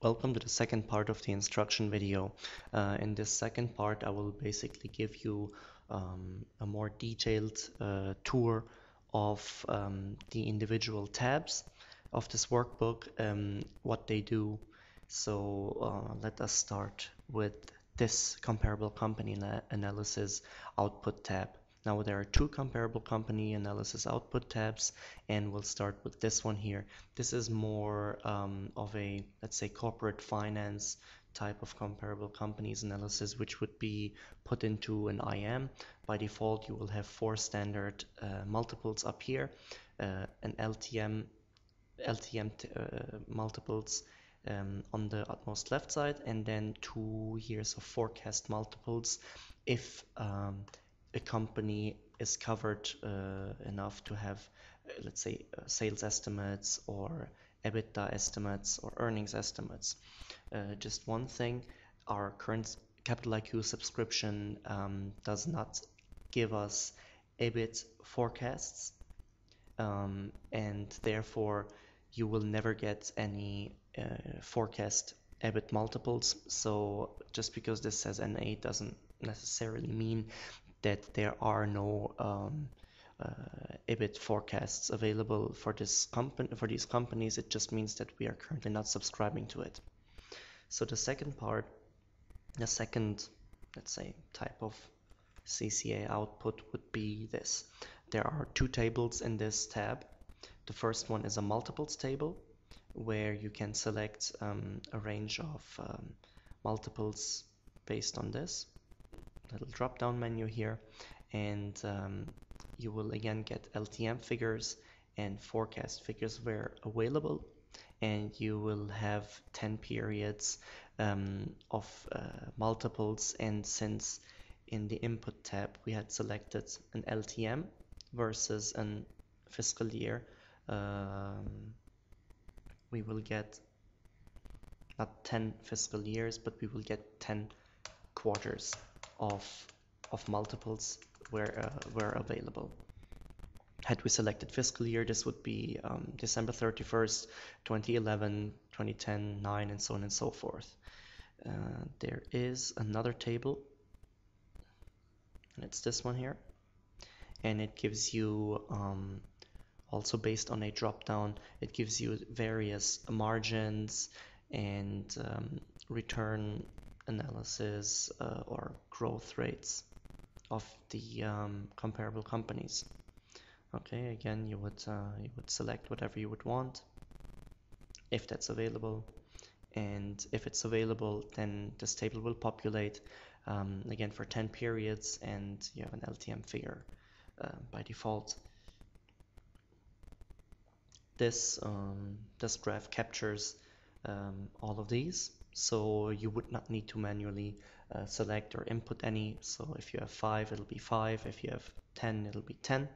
Welcome to the second part of the instruction video. In this second part, I will basically give you a more detailed tour of the individual tabs of this workbook, what they do. So let us start with this comparable company analysis output tab. Now there are two comparable company analysis output tabs, and we'll start with this one here. This is more of a, let's say, corporate finance type of comparable companies analysis, which would be put into an IM. By default, you will have four standard multiples up here, an LTM multiples on the utmost left side, and then 2 years of forecast multiples if a company is covered enough to have, let's say, sales estimates or EBITDA estimates or earnings estimates. Just one thing, our current Capital IQ subscription does not give us EBIT forecasts, and therefore you will never get any forecast EBIT multiples. So just because this says NA doesn't necessarily mean that there are no EBIT forecasts available for these companies. It just means that we are currently not subscribing to it. So the second part, the second, let's say, type of CCA output would be this. There are two tables in this tab. The first one is a multiples table, where you can select a range of multiples based on this little drop-down menu here, and you will again get LTM figures and forecast figures where available, and you will have 10 periods of multiples. And since in the input tab we had selected an LTM versus an fiscal year, we will get not 10 fiscal years, but we will get 10 quarters of multiples where available. Had we selected fiscal year, this would be December 31st, 2011, 2010, 9, and so on and so forth. There is another table, and it's this one here, and it gives you also based on a drop-down, it gives you various margins and return analysis or growth rates of the comparable companies. Okay, again, you would select whatever you would want if that's available, and if it's available, then this table will populate again for 10 periods, and you have an LTM figure by default. This graph captures all of these, so you would not need to manually select or input any. So if you have 5, it'll be 5. If you have 10, it'll be 10.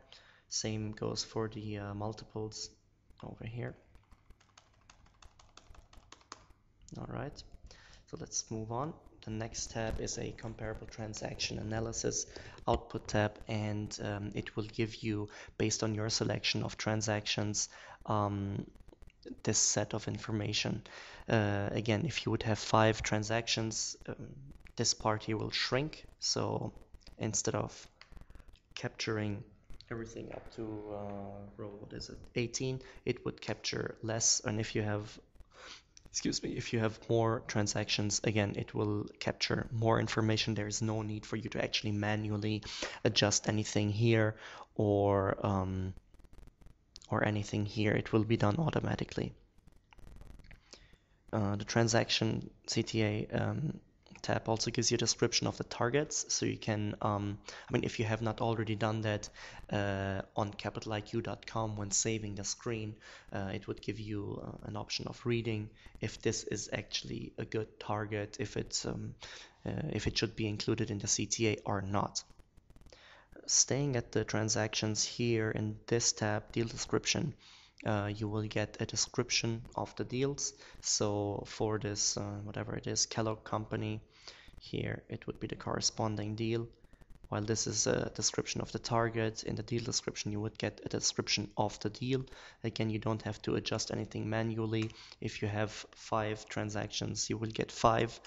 Same goes for the multiples over here. All right, so let's move on. The next tab is a comparable transaction analysis output tab, and it will give you, based on your selection of transactions, this set of information. Again, if you would have 5 transactions, this part here will shrink. So instead of capturing everything up to row, what is it, 18, it would capture less. And if you have, if you have more transactions, again, it will capture more information. There is no need for you to actually manually adjust anything here or anything here. It will be done automatically. The transaction CTA tab also gives you a description of the targets, so you can, I mean, if you have not already done that on capitaliq.com when saving the screen, it would give you an option of reading if this is actually a good target, if it's if it should be included in the CTA or not. Staying at the transactions here in this tab, deal description, you will get a description of the deals. So for this, whatever it is, Kellogg company, here it would be the corresponding deal. while this is a description of the target. In the deal description, you would get a description of the deal. Again, you don't have to adjust anything manually. If you have 5 transactions, you will get 5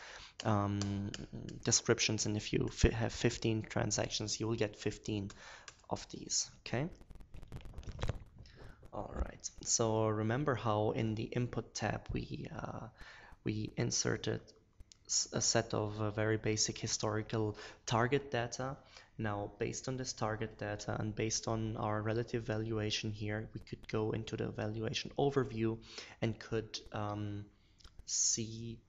descriptions, and if you have 15 transactions, you will get 15 of these. Okay. All right. So remember how in the input tab we inserted a set of very basic historical target data. Now, based on this target data and based on our relative valuation here, we could go into the valuation overview and could see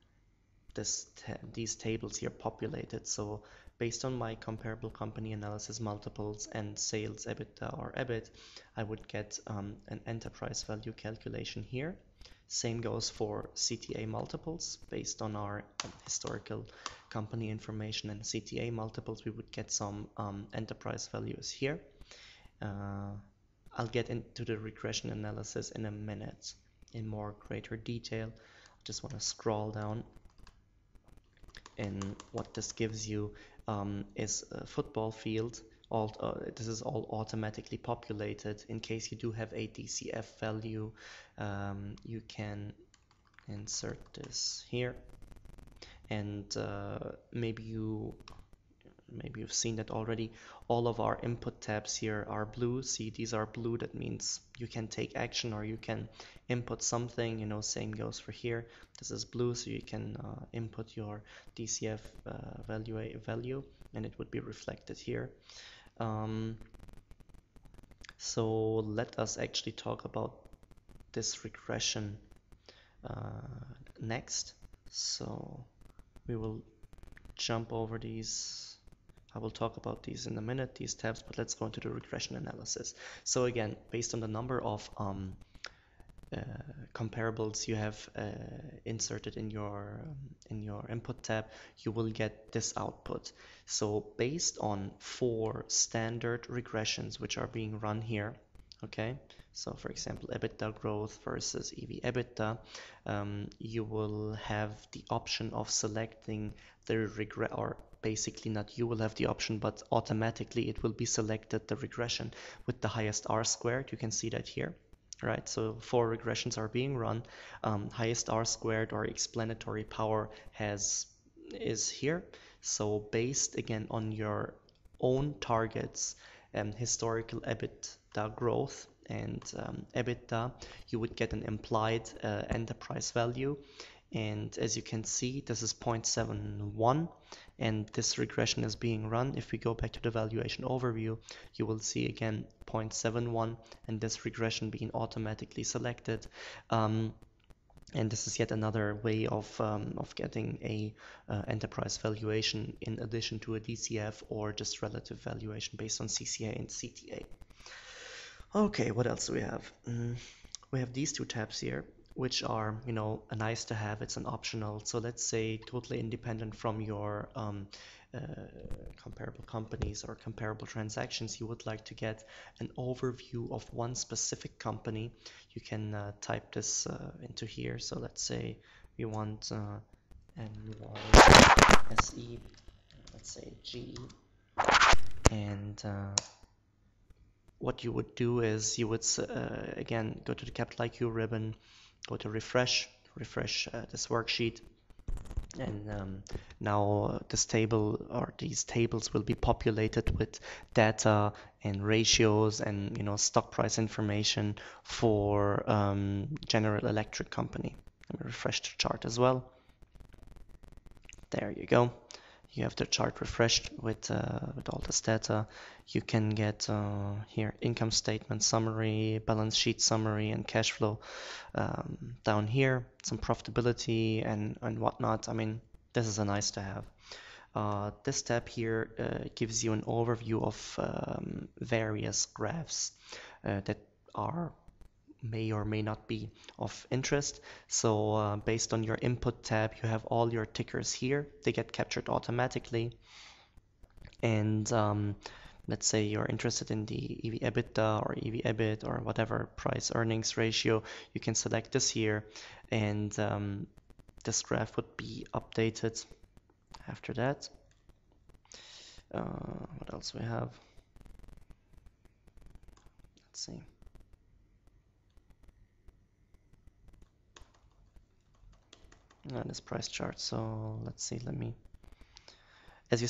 these tables here populated. So based on my comparable company analysis multiples and sales EBITDA or EBIT, I would get an enterprise value calculation here. Same goes for CTA multiples. Based on our historical company information and CTA multiples, we would get some enterprise values here. I'll get into the regression analysis in a minute in more greater detail. I just want to scroll down. And what this gives you is a football field. This is all automatically populated. In case you do have a DCF value, you can insert this here, and maybe you've seen that already. All of our input tabs here are blue. See, these are blue. That means you can take action or you can input something. You know, same goes for here. This is blue, so you can input your DCF value, and it would be reflected here. So let us actually talk about this regression next. So we will jump over these. I will talk about these in a minute, these tabs, but let's go into the regression analysis. So again, based on the number of comparables you have inserted in your input tab, you will get this output. So based on 4 standard regressions which are being run here, okay, so for example EBITDA growth versus EV EBITDA, you will have the option of selecting the or basically not you will have the option, but automatically it will be selected the regression with the highest R squared. You can see that here, right? So 4 regressions are being run. Highest R squared or explanatory power is here. So based again on your own targets and historical EBITDA growth and EBITDA, you would get an implied enterprise value. And as you can see, this is 0.71, and this regression is being run. If we go back to the valuation overview, you will see again 0.71 and this regression being automatically selected. And this is yet another way of getting a enterprise valuation in addition to a DCF or just relative valuation based on CCA and CTA. Okay, what else do we have? We have these 2 tabs here, which are, you know, a nice to have. It's an optional. So let's say totally independent from your comparable companies or comparable transactions, you would like to get an overview of one specific company. You can type this into here. So let's say we want SE, let's say GE, and what you would do is you would again go to the Capital IQ ribbon, go to refresh this worksheet, and now this table or these tables will be populated with data and ratios and, you know, stock price information for General Electric company. Let me refresh the chart as well. There you go. You have the chart refreshed with all this data. You can get here income statement summary, balance sheet summary, and cash flow down here. Some profitability and whatnot. I mean, this is a nice to have. This tab here gives you an overview of various graphs that may or may not be of interest. So based on your input tab, you have all your tickers here. They get captured automatically. And let's say you're interested in the EV EBITDA or EV EBIT or whatever price earnings ratio, you can select this here, and this graph would be updated after that. What else we have? Let's see. This price chart. So let's see. As you